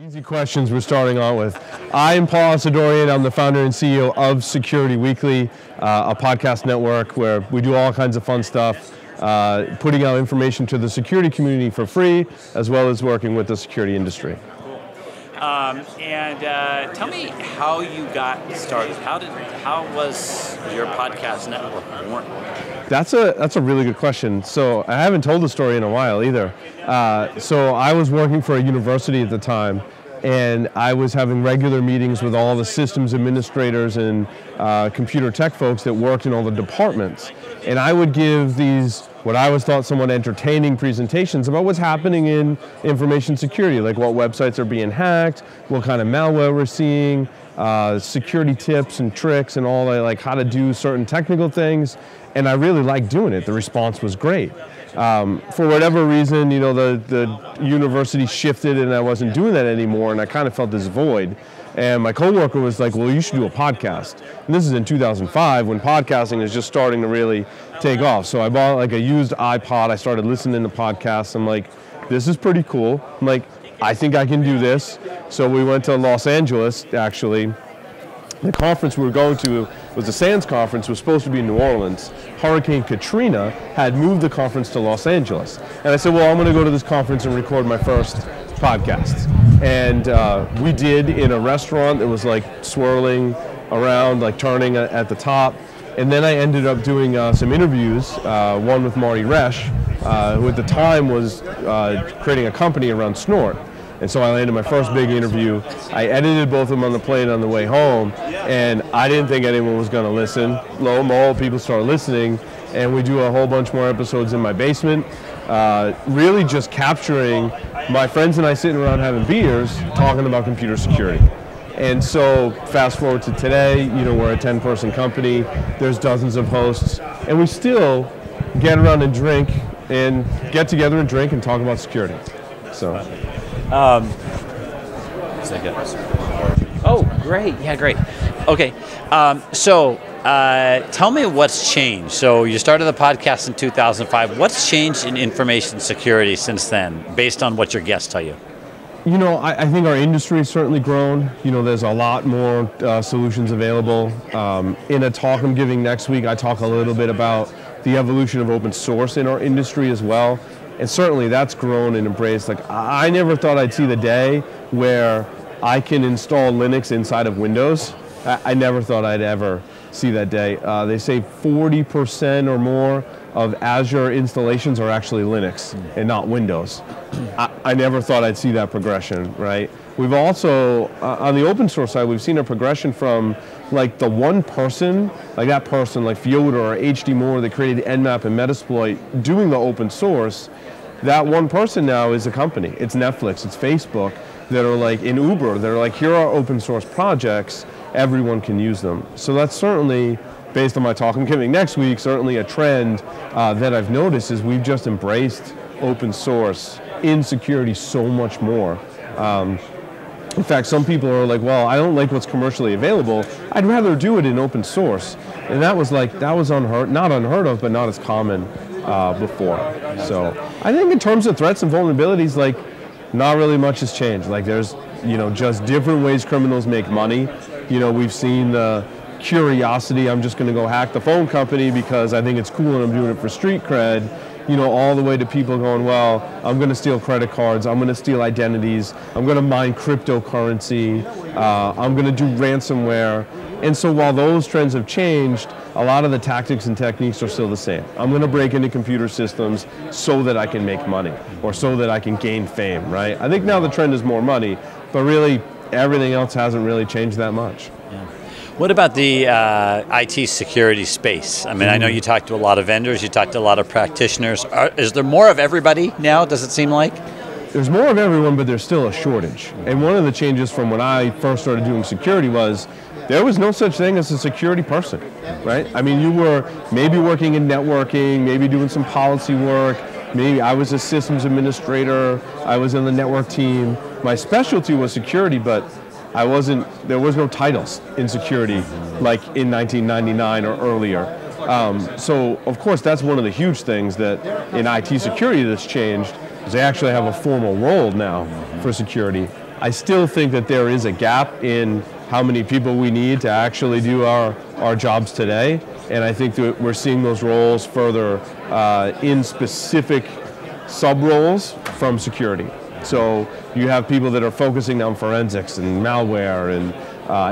Easy questions we're starting on with. I am Paul Asadoorian. I'm the founder and CEO of Security Weekly, a podcast network where we do all kinds of fun stuff, putting out information to the security community for free, as well as working with the security industry. Tell me how you got started. How was your podcast network born? That's a really good question. So I haven't told the story in a while either. So I was working for a university at the time, and I was having regular meetings with all the systems administrators and computer tech folks that worked in all the departments. And I would give these, what I always thought somewhat entertaining presentations about what's happening in information security, like what websites are being hacked, what kind of malware we're seeing, security tips and tricks and all that, like how to do certain technical things. And I really liked doing it. The response was great. For whatever reason, you know, the university shifted and I wasn't doing that anymore, and I kind of felt this void. And my coworker was like, well, you should do a podcast. And this is in 2005 when podcasting is just starting to really take off. So I bought like a used iPod. I started listening to podcasts. I'm like, this is pretty cool. I'm like, I think I can do this. So we went to Los Angeles, actually. The conference we were going to was the SANS conference, was supposed to be in New Orleans. Hurricane Katrina had moved the conference to Los Angeles. And I said, well, I'm going to go to this conference and record my first podcast. And we did in a restaurant that was like swirling around, like turning at the top. And then I ended up doing some interviews, one with Marty Resch, who at the time was creating a company around Snort. And so I landed my first big interview. I edited both of them on the plane on the way home, and I didn't think anyone was going to listen. Lo and behold, people started listening, and we do a whole bunch more episodes in my basement, really just capturing my friends and I sitting around having beers, talking about computer security. And so fast forward to today, you know, we're a 10-person company. There's dozens of hosts, and we still get around and drink and get together and drink and talk about security. So. Oh, great. Yeah, great. Okay. Tell me what's changed. So you started the podcast in 2005. What's changed in information security since then, based on what your guests tell you? You know, I think our industry has certainly grown. You know, there's a lot more solutions available. In a talk I'm giving next week, I talk a little bit about the evolution of open source in our industry as well. And certainly that's grown and embraced. Like, I never thought I'd see the day where I can install Linux inside of Windows. I never thought I'd ever see that day. They say 40% or more of Azure installations are actually Linux and not Windows. I never thought I'd see that progression, right? We've also, on the open source side, we've seen a progression from like the one person, like that person like Fyodor or HD Moore that created Nmap and Metasploit doing the open source. That one person now is a company. It's Netflix, it's Facebook, that are like in Uber, they're like, here are open source projects, everyone can use them. So that's certainly, based on my talk I'm giving next week, certainly a trend that I've noticed is we've just embraced open source in security so much more. In fact, some people are like, well, I don't like what's commercially available. I'd rather do it in open source. And that was not unheard of, but not as common before. So I think in terms of threats and vulnerabilities, like not really much has changed. Like there's, you know, just different ways criminals make money. You know, we've seen the curiosity, I'm just going to go hack the phone company because I think it's cool and I'm doing it for street cred. You know, all the way to people going, well, I'm going to steal credit cards, I'm going to steal identities, I'm going to mine cryptocurrency, I'm going to do ransomware. And so while those trends have changed, a lot of the tactics and techniques are still the same. I'm going to break into computer systems so that I can make money or so that I can gain fame, right? I think now the trend is more money, but really everything else hasn't really changed that much. Yeah. What about the IT security space? I mean, I know you talk to a lot of vendors, you talk to a lot of practitioners. Is there more of everybody now, does it seem like? There's more of everyone, but there's still a shortage. And one of the changes from when I first started doing security was there was no such thing as a security person, right? I mean, you were maybe working in networking, maybe doing some policy work, maybe I was a systems administrator, I was in the network team. My specialty was security, but there was no titles in security like in 1999 or earlier. So of course that's one of the huge things that in IT security that's changed, is they actually have a formal role now for security. I still think that there is a gap in how many people we need to actually do our jobs today. And I think that we're seeing those roles further in specific sub-roles from security. So you have people that are focusing on forensics and malware and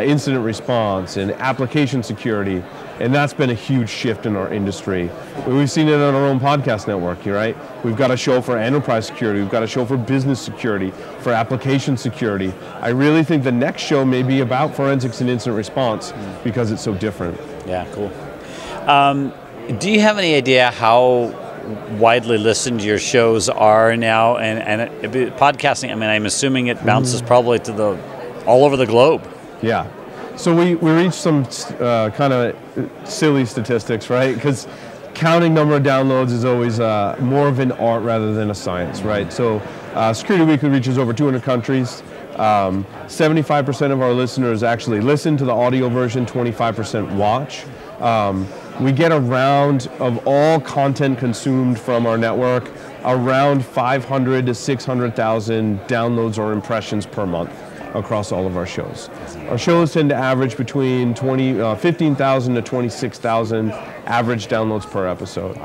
incident response and application security, and that's been a huge shift in our industry. We've seen it on our own podcast network, right? We've got a show for enterprise security, we've got a show for business security, for application security. I really think the next show may be about forensics and incident response because it's so different. Yeah, cool. Do you have any idea how widely listened your shows are now? And podcasting, I mean, I'm assuming it bounces probably to all over the globe. Yeah. So we reached some kind of silly statistics, right? Because counting number of downloads is always more of an art rather than a science, right? So Security Weekly reaches over 200 countries. 75% of our listeners actually listen to the audio version, 25% watch. We get around, of all content consumed from our network, around 500 to 600,000 downloads or impressions per month across all of our shows. Our shows tend to average between 15,000 to 26,000 average downloads per episode.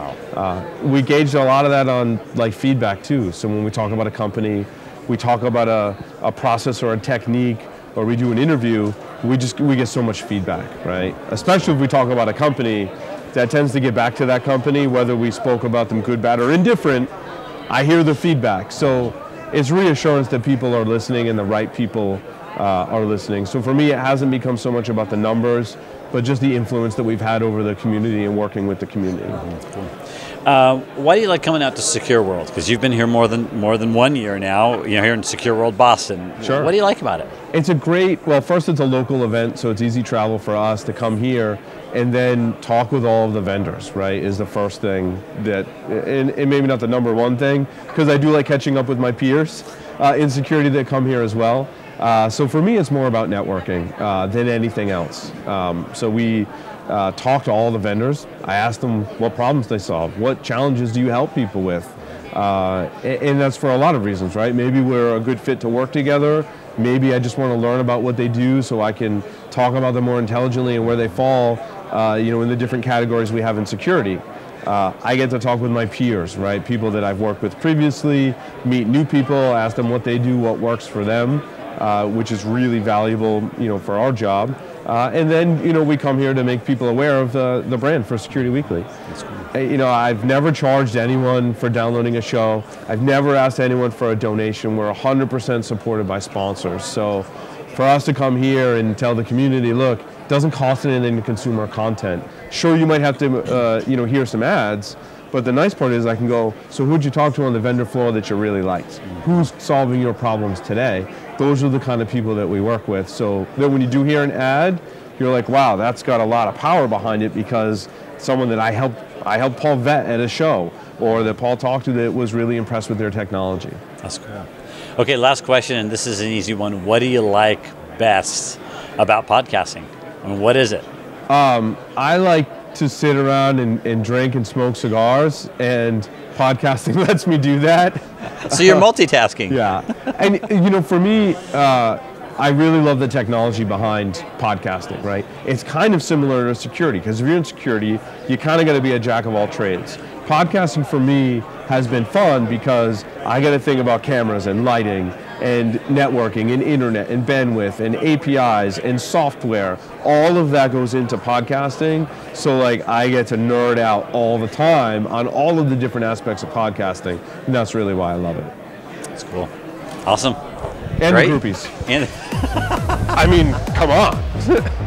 We gauge a lot of that on feedback too. So when we talk about a company, we talk about a process or a technique, or we do an interview, we get so much feedback, right? Especially if we talk about a company, that tends to get back to that company, whether we spoke about them good, bad, or indifferent. I hear the feedback. So it's reassurance that people are listening and the right people are listening. So for me, it hasn't become so much about the numbers, but just the influence that we've had over the community and working with the community. Cool. Why do you like coming out to SecureWorld? Because you've been here more than 1 year now. You're here in SecureWorld Boston. Sure. What do you like about it? It's well, first it's a local event, so it's easy travel for us to come here and then talk with all of the vendors, right, is the first thing that, and maybe not the number one thing, because I do like catching up with my peers in security that come here as well. So for me, it's more about networking than anything else. So we talk to all the vendors. I ask them what problems they solve, what challenges do you help people with, and that's for a lot of reasons, right? Maybe we're a good fit to work together. Maybe I just want to learn about what they do so I can talk about them more intelligently and where they fall, in the different categories we have in security. I get to talk with my peers, right? People that I've worked with previously, meet new people, ask them what they do, what works for them, which is really valuable, for our job. And then, we come here to make people aware of the brand for Security Weekly. That's cool. I've never charged anyone for downloading a show. I've never asked anyone for a donation. We're 100% supported by sponsors. So for us to come here and tell the community, look, it doesn't cost anything to consume our content. Sure, you might have to, hear some ads, but the nice part is I can go, so who'd you talk to on the vendor floor that you really liked? Who's solving your problems today? Those are the kind of people that we work with. So that when you do hear an ad, you're like, wow, that's got a lot of power behind it because someone that I helped Paul vet at a show, or that Paul talked to that was really impressed with their technology. That's cool. Okay, last question, and this is an easy one. What do you like best about podcasting? I mean, what is it? I like to sit around and drink and smoke cigars, and podcasting lets me do that. So you're multitasking. Yeah. And, for me, I really love the technology behind podcasting, right? It's kind of similar to security, because if you're in security, you kind of got to be a jack of all trades. Podcasting for me has been fun because I got to think about cameras and lighting and networking and internet and bandwidth and APIs and software. All of that goes into podcasting. So I get to nerd out all the time on all of the different aspects of podcasting. And that's really why I love it. That's cool. Awesome. And Great. the groupies. And I mean, come on.